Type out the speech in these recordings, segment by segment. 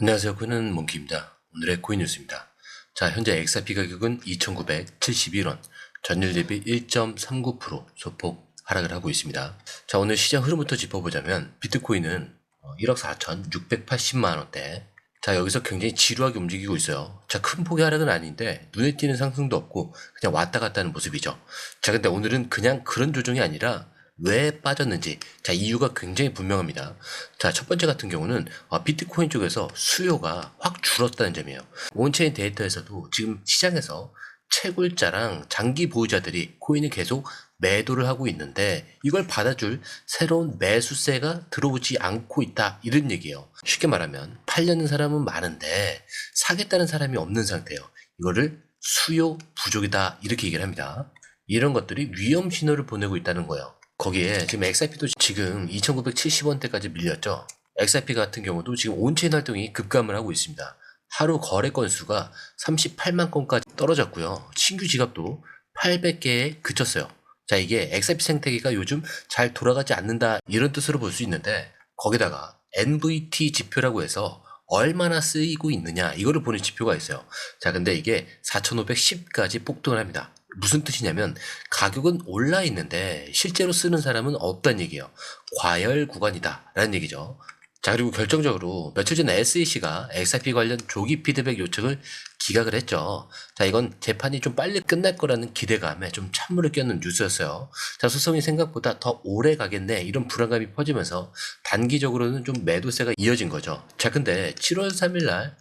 안녕하세요. 코인은 몽키입니다. 오늘의 코인 뉴스입니다. 자, 현재 XRP 가격은 2,971원, 전일 대비 1.39% 소폭 하락을 하고 있습니다. 자, 오늘 시장 흐름부터 짚어보자면 비트코인은 1억 4,680만 원대. 자, 여기서 굉장히 지루하게 움직이고 있어요. 자, 큰 폭의 하락은 아닌데 눈에 띄는 상승도 없고 그냥 왔다 갔다 하는 모습이죠. 자, 근데 오늘은 그냥 그런 조정이 아니라 왜 빠졌는지, 자, 이유가 굉장히 분명합니다. 자, 첫 번째 같은 경우는 비트코인 쪽에서 수요가 확 줄었다는 점이에요. 온체인 데이터에서도 지금 시장에서 채굴자랑 장기 보유자들이 코인을 계속 매도를 하고 있는데 이걸 받아줄 새로운 매수세가 들어오지 않고 있다, 이런 얘기예요. 쉽게 말하면 팔려는 사람은 많은데 사겠다는 사람이 없는 상태예요. 이거를 수요 부족이다, 이렇게 얘기를 합니다. 이런 것들이 위험 신호를 보내고 있다는 거예요. 거기에 지금 XRP도 지금 2,970원대까지 밀렸죠. XRP 같은 경우도 지금 온체인 활동이 급감을 하고 있습니다. 하루 거래 건수가 38만 건까지 떨어졌고요. 신규 지갑도 800개에 그쳤어요. 자, 이게 XRP 생태계가 요즘 잘 돌아가지 않는다, 이런 뜻으로 볼 수 있는데, 거기다가 NVT 지표라고 해서 얼마나 쓰이고 있느냐, 이거를 보는 지표가 있어요. 자, 근데 이게 4,510까지 폭등을 합니다. 무슨 뜻이냐면 가격은 올라 있는데 실제로 쓰는 사람은 없다는 얘기예요. 과열 구간이다 라는 얘기죠. 자, 그리고 결정적으로 며칠 전에 SEC가 XRP 관련 조기 피드백 요청을 기각을 했죠. 자, 이건 재판이 좀 빨리 끝날 거라는 기대감에 좀 찬물을 끼얹는 뉴스였어요. 자, 소송이 생각보다 더 오래 가겠네, 이런 불안감이 퍼지면서 단기적으로는 좀 매도세가 이어진 거죠. 자, 근데 7월 3일 날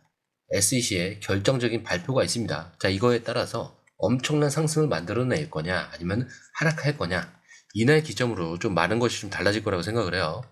SEC의 결정적인 발표가 있습니다. 자, 이거에 따라서 엄청난 상승을 만들어낼 거냐, 아니면 하락할 거냐, 이날 기점으로 좀 많은 것이 좀 달라질 거라고 생각을 해요.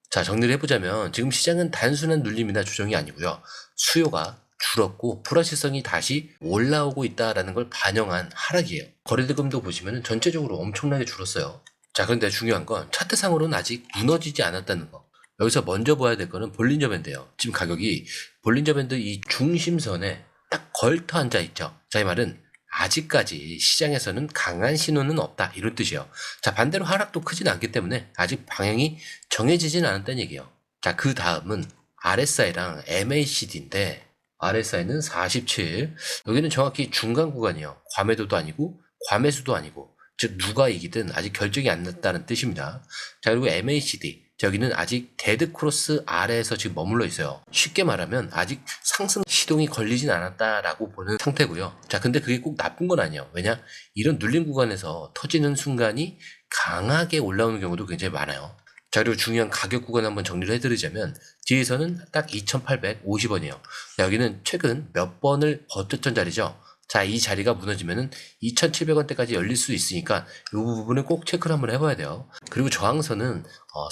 자, 정리를 해보자면 지금 시장은 단순한 눌림이나 조정이 아니고요. 수요가 줄었고 불확실성이 다시 올라오고 있다라는 걸 반영한 하락이에요. 거래대금도 보시면 전체적으로 엄청나게 줄었어요. 자, 그런데 중요한 건 차트상으로는 아직 무너지지 않았다는 거. 여기서 먼저 봐야 될 거는 볼린저 밴드예요. 지금 가격이 볼린저 밴드 이 중심선에 딱 걸터 앉아 있죠. 자, 이 말은 아직까지 시장에서는 강한 신호는 없다, 이런 뜻이에요. 자, 반대로 하락도 크진 않기 때문에 아직 방향이 정해지진 않았다는 얘기예요. 자, 그 다음은 RSI랑 MACD인데 RSI는 47, 여기는 정확히 중간 구간이에요. 과매도도 아니고 과매수도 아니고, 즉 누가 이기든 아직 결정이 안 났다는 뜻입니다. 자, 그리고 MACD, 여기는 아직 데드 크로스 아래에서 지금 머물러 있어요. 쉽게 말하면 아직 상승 시동이 걸리진 않았다라고 보는 상태고요. 자, 근데 그게 꼭 나쁜 건 아니에요. 왜냐? 이런 눌림 구간에서 터지는 순간이 강하게 올라오는 경우도 굉장히 많아요. 자, 그리고 중요한 가격 구간 한번 정리를 해드리자면 뒤에서는 딱 2,850원이에요. 여기는 최근 몇 번을 버텼던 자리죠. 자, 이 자리가 무너지면은 2,700원대까지 열릴 수 있으니까 이 부분을 꼭 체크를 한번 해봐야 돼요. 그리고 저항선은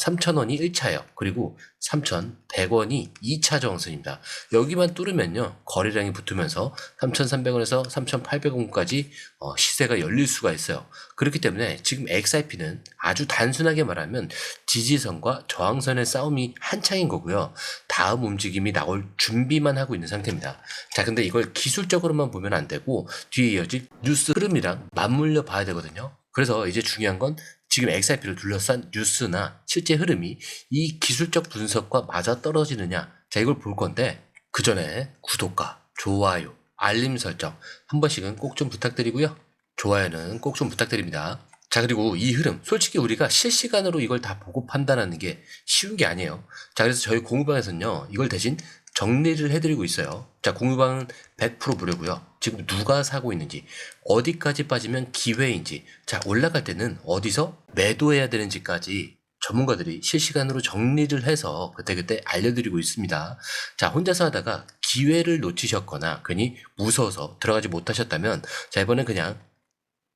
3,000원이 1차예요. 그리고 3,100원이 2차 저항선입니다. 여기만 뚫으면요, 거래량이 붙으면서 3,300원에서 3,800원까지 시세가 열릴 수가 있어요. 그렇기 때문에 지금 XRP는 아주 단순하게 말하면 지지선과 저항선의 싸움이 한창인 거고요. 다음 움직임이 나올 준비만 하고 있는 상태입니다. 자, 근데 이걸 기술적으로만 보면 안 되고 뒤에 이어질 뉴스 흐름이랑 맞물려 봐야 되거든요. 그래서 이제 중요한 건 지금 XRP를 둘러싼 뉴스나 실제 흐름이 이 기술적 분석과 맞아 떨어지느냐, 자, 이걸 볼 건데 그 전에 구독과 좋아요, 알림 설정 한 번씩은 꼭 좀 부탁드리고요. 좋아요는 꼭 좀 부탁드립니다. 자, 그리고 이 흐름, 솔직히 우리가 실시간으로 이걸 다 보고 판단하는 게 쉬운 게 아니에요. 자, 그래서 저희 공유방에서는요, 이걸 대신 정리를 해드리고 있어요. 자, 공유방은 100% 무료고요. 지금 누가 사고 있는지, 어디까지 빠지면 기회인지, 자, 올라갈 때는 어디서 매도해야 되는지까지 전문가들이 실시간으로 정리를 해서 그때그때 알려드리고 있습니다. 자, 혼자서 하다가 기회를 놓치셨거나 괜히 무서워서 들어가지 못하셨다면, 자, 이번엔 그냥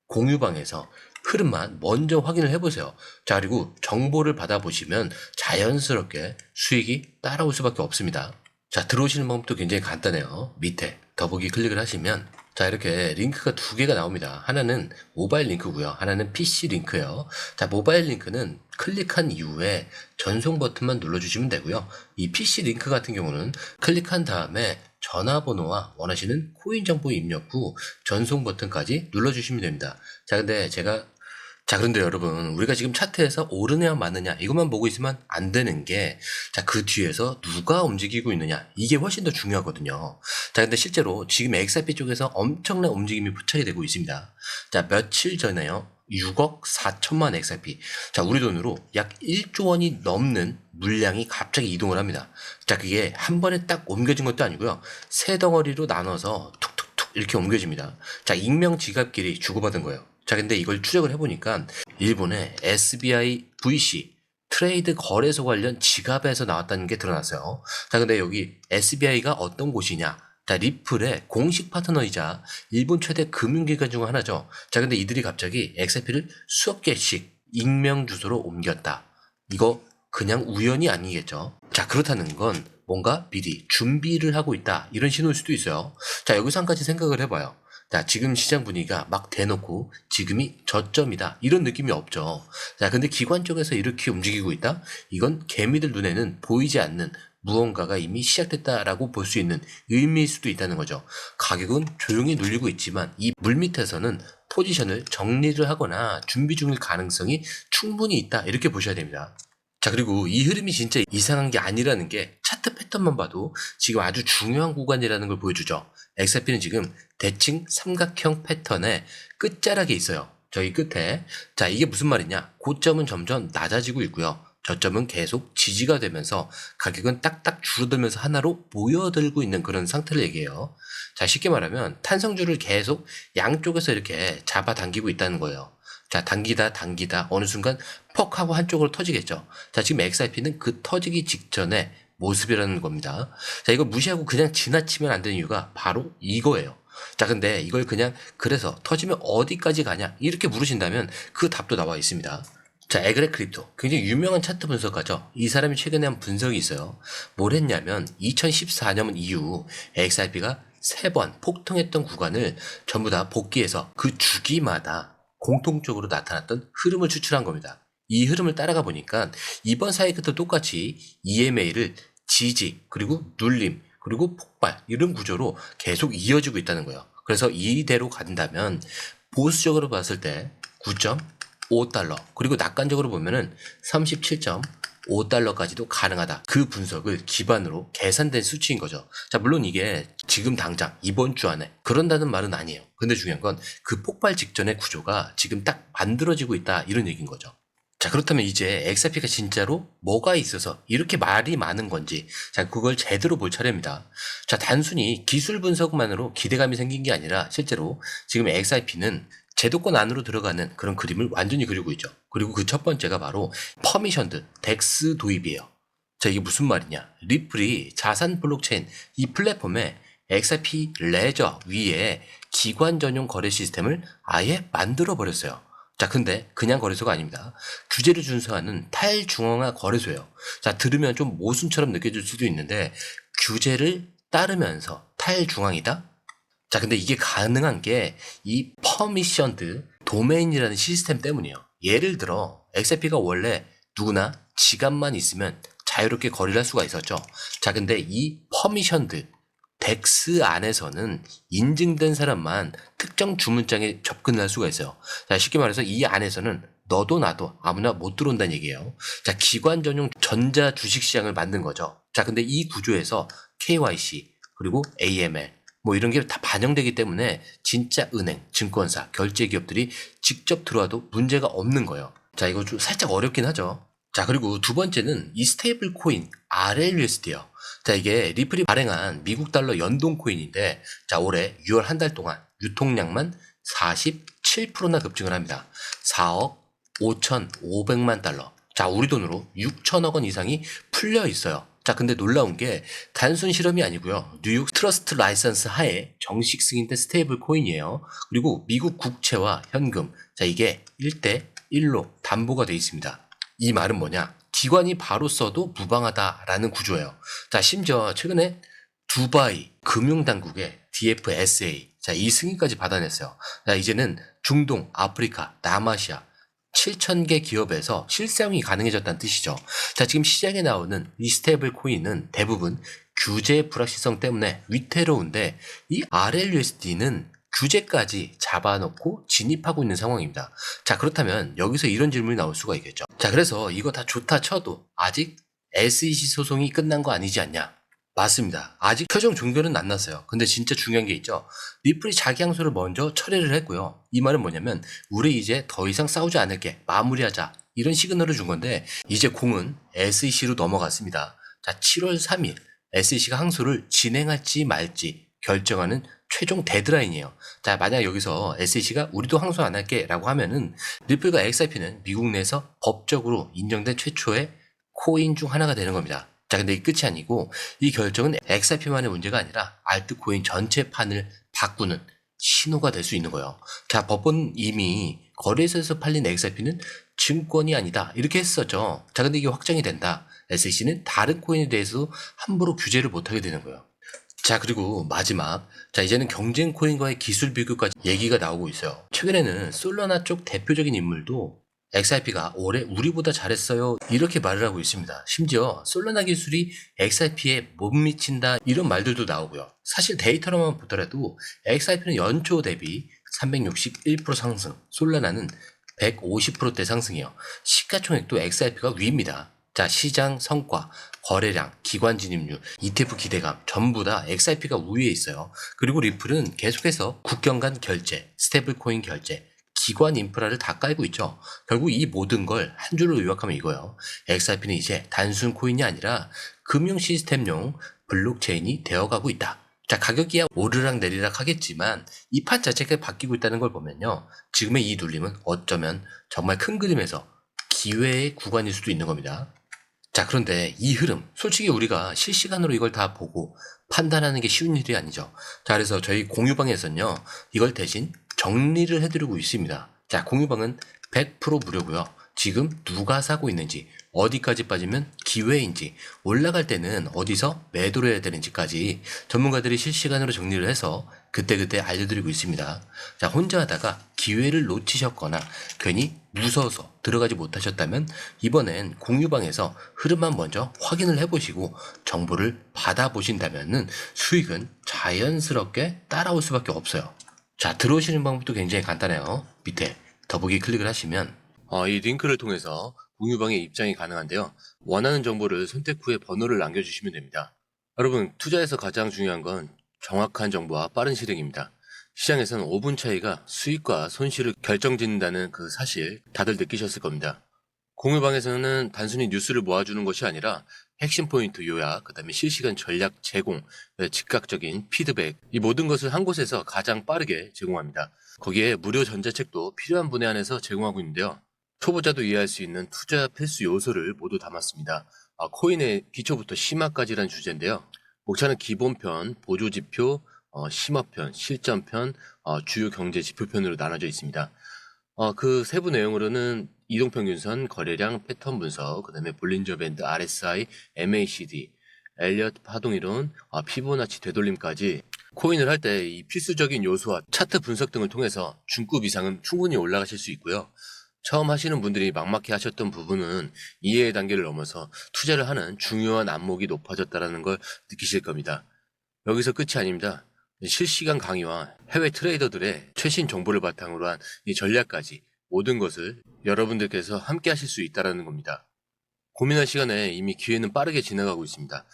공유방에서 흐름만 먼저 확인을 해보세요. 자, 그리고 정보를 받아보시면 자연스럽게 수익이 따라올 수밖에 없습니다. 자, 들어오시는 방법도 굉장히 간단해요. 밑에 더보기 클릭을 하시면 자, 이렇게 링크가 두 개가 나옵니다. 하나는 모바일 링크고요. 하나는 PC 링크예요. 자, 모바일 링크는 클릭한 이후에 전송 버튼만 눌러주시면 되고요. 이 PC 링크 같은 경우는 클릭한 다음에 전화번호와 원하시는 코인 정보 입력 후 전송 버튼까지 눌러주시면 됩니다. 자, 근데 제가 자, 그런데 여러분, 우리가 지금 차트에서 오르냐 마느냐 이것만 보고 있으면 안 되는 게, 자, 그 뒤에서 누가 움직이고 있느냐, 이게 훨씬 더 중요하거든요. 자, 근데 실제로 지금 XRP 쪽에서 엄청난 움직임이 포착이 되고 있습니다. 자, 며칠 전에요, 6억 4천만 XRP. 자, 우리 돈으로 약 1조 원이 넘는 물량이 갑자기 이동을 합니다. 자, 그게 한 번에 딱 옮겨진 것도 아니고요, 세 덩어리로 나눠서 툭툭툭 이렇게 옮겨집니다. 자, 익명 지갑끼리 주고받은 거예요. 자, 근데 이걸 추적을 해보니까 일본의 SBI VC 트레이드 거래소 관련 지갑에서 나왔다는 게 드러났어요. 자, 근데 여기 SBI가 어떤 곳이냐? 자, 리플의 공식 파트너이자 일본 최대 금융기관 중 하나죠. 자, 근데 이들이 갑자기 XRP를 수억 개씩 익명 주소로 옮겼다. 이거 그냥 우연이 아니겠죠. 자, 그렇다는 건 뭔가 미리 준비를 하고 있다, 이런 신호일 수도 있어요. 자, 여기서 한 가지 생각을 해봐요. 자, 지금 시장 분위기가 막 대놓고 지금이 저점이다, 이런 느낌이 없죠. 자, 근데 기관 쪽에서 이렇게 움직이고 있다? 이건 개미들 눈에는 보이지 않는 무언가가 이미 시작됐다라고 볼 수 있는 의미일 수도 있다는 거죠. 가격은 조용히 눌리고 있지만 이 물밑에서는 포지션을 정리를 하거나 준비 중일 가능성이 충분히 있다, 이렇게 보셔야 됩니다. 자, 그리고 이 흐름이 진짜 이상한 게 아니라는 게 차트 패턴만 봐도 지금 아주 중요한 구간이라는 걸 보여주죠. XRP는 지금 대칭 삼각형 패턴의 끝자락에 있어요. 저기 끝에. 자, 이게 무슨 말이냐? 고점은 점점 낮아지고 있고요, 저점은 계속 지지가 되면서 가격은 딱딱 줄어들면서 하나로 모여들고 있는 그런 상태를 얘기해요. 자, 쉽게 말하면 탄성줄을 계속 양쪽에서 이렇게 잡아당기고 있다는 거예요. 자, 당기다 어느 순간 퍽 하고 한쪽으로 터지겠죠. 자, 지금 XRP는 그 터지기 직전의 모습이라는 겁니다. 자, 이거 무시하고 그냥 지나치면 안 되는 이유가 바로 이거예요. 자, 근데 이걸 그냥 그래서 터지면 어디까지 가냐, 이렇게 물으신다면 그 답도 나와 있습니다. 자, 에그렉 크립토, 굉장히 유명한 차트 분석가죠. 이 사람이 최근에 한 분석이 있어요. 뭘 했냐면 2014년 이후 XRP가 3번 폭등했던 구간을 전부 다 복귀해서 그 주기마다 공통적으로 나타났던 흐름을 추출한 겁니다. 이 흐름을 따라가 보니까 이번 사이클도 똑같이 EMA를 지지, 그리고 눌림, 그리고 폭발, 이런 구조로 계속 이어지고 있다는 거예요. 그래서 이대로 간다면 보수적으로 봤을 때 9.5달러, 그리고 낙관적으로 보면은 37.5달러까지도 가능하다. 그 분석을 기반으로 계산된 수치인 거죠. 자, 물론 이게 지금 당장 이번 주 안에 그런다는 말은 아니에요. 근데 중요한 건 그 폭발 직전의 구조가 지금 딱 만들어지고 있다, 이런 얘기인 거죠. 자, 그렇다면 이제 XRP가 진짜로 뭐가 있어서 이렇게 말이 많은 건지, 자, 그걸 제대로 볼 차례입니다. 자, 단순히 기술 분석만으로 기대감이 생긴 게 아니라 실제로 지금 XRP는 제도권 안으로 들어가는 그런 그림을 완전히 그리고 있죠. 그리고 그 첫 번째가 바로 퍼미션드 덱스 도입이에요. 자, 이게 무슨 말이냐? 리플이 자산 블록체인 이 플랫폼에 XRP 레저 위에 기관 전용 거래 시스템을 아예 만들어 버렸어요. 자, 근데 그냥 거래소가 아닙니다. 규제를 준수하는 탈중앙화 거래소예요. 자, 들으면 좀 모순처럼 느껴질 수도 있는데 규제를 따르면서 탈중앙이다? 자, 근데 이게 가능한 게 이 퍼미션드 도메인이라는 시스템 때문이에요. 예를 들어 XRP가 원래 누구나 지갑만 있으면 자유롭게 거래를 할 수가 있었죠. 자, 근데 이 퍼미션드 덱스 안에서는 인증된 사람만 특정 주문장에 접근을 할 수가 있어요. 자, 쉽게 말해서 이 안에서는 너도 나도 아무나 못 들어온다는 얘기예요. 자, 기관 전용 전자 주식 시장을 만든 거죠. 자, 근데 이 구조에서 KYC 그리고 AML 뭐 이런 게 다 반영되기 때문에 진짜 은행, 증권사, 결제 기업들이 직접 들어와도 문제가 없는 거예요. 자, 이거 좀 살짝 어렵긴 하죠. 자, 그리고 두 번째는 이 스테이블 코인 RLUSD요. 자, 이게 리플이 발행한 미국 달러 연동 코인인데, 자, 올해 6월 한 달 동안 유통량만 47%나 급증을 합니다. 4억 5,500만 달러. 자, 우리 돈으로 6천억 원 이상이 풀려 있어요. 자, 근데 놀라운 게 단순 실험이 아니고요, 뉴욕 트러스트 라이선스 하에 정식 승인된 스테이블 코인이에요. 그리고 미국 국채와 현금, 자, 이게 1대1로 담보가 되어 있습니다. 이 말은 뭐냐? 기관이 바로 써도 무방하다라는 구조예요. 자, 심지어 최근에 두바이 금융당국의 DFSA, 자, 이 승인까지 받아냈어요. 자, 이제는 중동, 아프리카, 남아시아 7,000개 기업에서 실사용이 가능해졌다는 뜻이죠. 자, 지금 시장에 나오는 이 스테이블 코인은 대부분 규제 불확실성 때문에 위태로운데, 이 RLUSD는 규제까지 잡아놓고 진입하고 있는 상황입니다. 자, 그렇다면 여기서 이런 질문이 나올 수가 있겠죠. 자, 그래서 이거 다 좋다 쳐도 아직 SEC 소송이 끝난 거 아니지 않냐? 맞습니다. 아직 최종 종결은 안 났어요. 근데 진짜 중요한 게 있죠. 리플이 자기 항소를 먼저 철회를 했고요. 이 말은 뭐냐면 우리 이제 더 이상 싸우지 않을게, 마무리하자, 이런 시그널을 준 건데 이제 공은 SEC로 넘어갔습니다. 자, 7월 3일 SEC가 항소를 진행할지 말지 결정하는 최종 데드라인이에요. 자, 만약 여기서 SEC가 우리도 항소 안 할게 라고 하면은 리플과 XRP는 미국 내에서 법적으로 인정된 최초의 코인 중 하나가 되는 겁니다. 자, 근데 이 끝이 아니고 이 결정은 XRP만의 문제가 아니라 알트코인 전체 판을 바꾸는 신호가 될 수 있는 거예요. 자, 법원 이미 거래소에서 팔린 XRP는 증권이 아니다, 이렇게 했었죠. 자, 근데 이게 확정이 된다. SEC는 다른 코인에 대해서도 함부로 규제를 못하게 되는 거예요. 자, 그리고 마지막, 자, 이제는 경쟁 코인과의 기술 비교까지 얘기가 나오고 있어요. 최근에는 솔라나 쪽 대표적인 인물도 XRP가 올해 우리보다 잘했어요, 이렇게 말을 하고 있습니다. 심지어 솔라나 기술이 XRP에 못 미친다, 이런 말들도 나오고요. 사실 데이터로만 보더라도 XRP는 연초 대비 361% 상승, 솔라나는 150%대 상승이요. 시가총액도 XRP가 위입니다. 자, 시장 성과, 거래량, 기관 진입률, ETF 기대감 전부 다 XRP가 우위에 있어요. 그리고 리플은 계속해서 국경 간 결제, 스테이블코인 결제, 기관 인프라를 다 깔고 있죠. 결국 이 모든 걸 한 줄로 요약하면 이거예요. XRP는 이제 단순 코인이 아니라 금융 시스템용 블록체인이 되어가고 있다. 자, 가격이야 오르락 내리락 하겠지만 이 판 자체가 바뀌고 있다는 걸 보면요, 지금의 이 눌림은 어쩌면 정말 큰 그림에서 기회의 구간일 수도 있는 겁니다. 자, 그런데 이 흐름, 솔직히 우리가 실시간으로 이걸 다 보고 판단하는 게 쉬운 일이 아니죠. 자, 그래서 저희 공유방에서는요, 이걸 대신 정리를 해드리고 있습니다. 자, 공유방은 100% 무료고요. 지금 누가 사고 있는지, 어디까지 빠지면 기회인지, 올라갈 때는 어디서 매도를 해야 되는지까지 전문가들이 실시간으로 정리를 해서 그때그때 알려드리고 있습니다. 자, 혼자 하다가 기회를 놓치셨거나 괜히 무서워서 들어가지 못하셨다면 이번엔 공유방에서 흐름만 먼저 확인을 해보시고 정보를 받아보신다면 수익은 자연스럽게 따라올 수밖에 없어요. 자, 들어오시는 방법도 굉장히 간단해요. 밑에 더보기 클릭을 하시면 이 링크를 통해서 공유방에 입장이 가능한데요. 원하는 정보를 선택 후에 번호를 남겨주시면 됩니다. 여러분, 투자에서 가장 중요한 건 정확한 정보와 빠른 실행입니다. 시장에서는 5분 차이가 수익과 손실을 결정짓는다는 그 사실 다들 느끼셨을 겁니다. 공유방에서는 단순히 뉴스를 모아주는 것이 아니라 핵심 포인트 요약, 그 다음에 실시간 전략 제공, 즉각적인 피드백, 이 모든 것을 한 곳에서 가장 빠르게 제공합니다. 거기에 무료 전자책도 필요한 분에 한해서 제공하고 있는데요. 초보자도 이해할 수 있는 투자 필수 요소를 모두 담았습니다. 코인의 기초부터 심화까지란 주제인데요. 목차는 기본편, 보조지표, 심화편, 실전편, 주요 경제 지표편으로 나눠져 있습니다. 그 세부 내용으로는 이동평균선, 거래량, 패턴 분석, 그 다음에 볼린저 밴드, RSI, MACD, 엘리엇 파동이론, 피보나치 되돌림까지 코인을 할 때 이 필수적인 요소와 차트 분석 등을 통해서 중급 이상은 충분히 올라가실 수 있고요. 처음 하시는 분들이 막막해 하셨던 부분은 이해의 단계를 넘어서 투자를 하는 중요한 안목이 높아졌다는 걸 느끼실 겁니다. 여기서 끝이 아닙니다. 실시간 강의와 해외 트레이더들의 최신 정보를 바탕으로 한 이 전략까지 모든 것을 여러분들께서 함께 하실 수 있다는 겁니다. 고민할 시간에 이미 기회는 빠르게 지나가고 있습니다.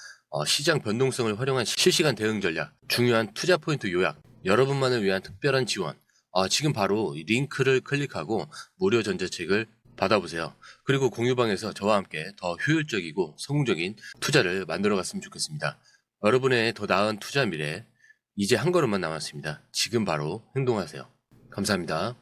시장 변동성을 활용한 실시간 대응 전략, 중요한 투자 포인트 요약, 여러분만을 위한 특별한 지원, 지금 바로 이 링크를 클릭하고 무료 전자책을 받아보세요. 그리고 공유방에서 저와 함께 더 효율적이고 성공적인 투자를 만들어 갔으면 좋겠습니다. 여러분의 더 나은 투자 미래, 이제 한 걸음만 남았습니다. 지금 바로 행동하세요. 감사합니다.